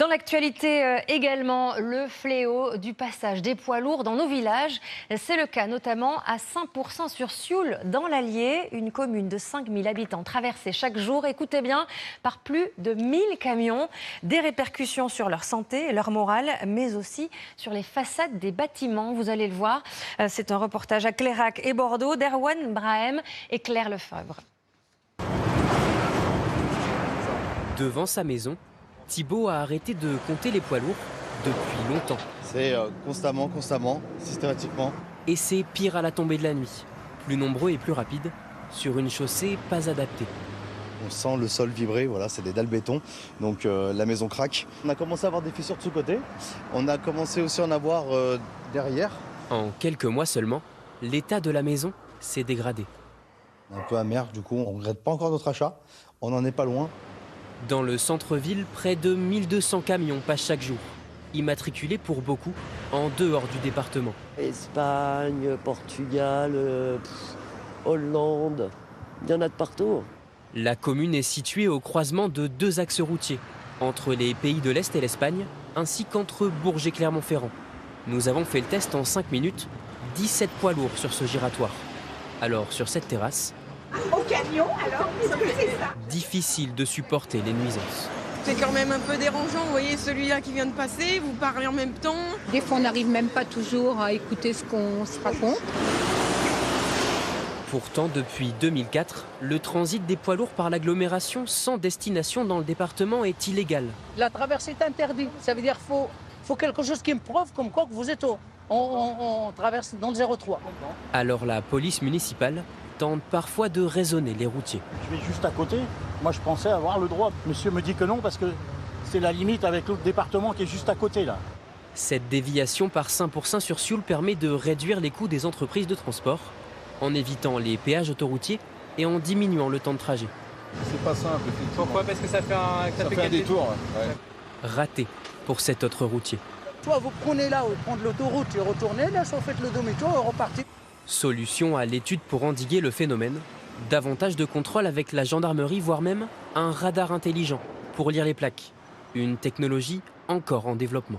Dans l'actualité également, le fléau du passage des poids lourds dans nos villages. C'est le cas notamment à Saint-Pourçain-sur-Sioule, dans l'Allier, une commune de 5000 habitants traversée chaque jour, écoutez bien, par plus de 1000 camions. Des répercussions sur leur santé et leur morale, mais aussi sur les façades des bâtiments. Vous allez le voir, c'est un reportage à Clairac et Bordeaux d'Erwan Brahem et Claire Lefebvre. Devant sa maison, Thibaut a arrêté de compter les poids lourds depuis longtemps. C'est constamment, systématiquement. Et c'est pire à la tombée de la nuit. Plus nombreux et plus rapides, sur une chaussée pas adaptée. On sent le sol vibrer, voilà, c'est des dalles béton, donc la maison craque. On a commencé à avoir des fissures de ce côté, on a commencé aussi à en avoir derrière. En quelques mois seulement, l'état de la maison s'est dégradé. Un peu amer, du coup, on ne regrette pas encore notre achat, on n'en est pas loin. Dans le centre-ville, près de 1200 camions passent chaque jour, immatriculés pour beaucoup en dehors du département. Espagne, Portugal, Hollande, il y en a de partout. La commune est située au croisement de deux axes routiers, entre les pays de l'Est et l'Espagne, ainsi qu'entre Bourges et Clermont-Ferrand. Nous avons fait le test en 5 minutes, 17 poids lourds sur ce giratoire. Alors, sur cette terrasse, au camion, alors, c'est ça. Difficile de supporter les nuisances. C'est quand même un peu dérangeant, vous voyez celui-là qui vient de passer, vous parlez en même temps. Des fois, on n'arrive même pas toujours à écouter ce qu'on se raconte. Pourtant, depuis 2004, le transit des poids lourds par l'agglomération sans destination dans le département est illégal. La traversée est interdite, ça veut dire qu'il faut quelque chose qui me prouve comme quoi que vous êtes on traverse dans le 03. Alors la police municipale tente parfois de raisonner les routiers. Je vais juste à côté, moi je pensais avoir le droit. Monsieur me dit que non parce que c'est la limite avec l'autre département qui est juste à côté là. Cette déviation par Saint-Pourçain-sur-Sioule permet de réduire les coûts des entreprises de transport en évitant les péages autoroutiers et en diminuant le temps de trajet. C'est pas simple. Pourquoi? Parce que ça fait un détour. Ouais. Raté pour cet autre routier. Soit vous prenez là, vous prenez l'autoroute et retournez, là, soit vous faites le demi-tour et repartez. Solution à l'étude pour endiguer le phénomène, davantage de contrôle avec la gendarmerie, voire même un radar intelligent pour lire les plaques. Une technologie encore en développement.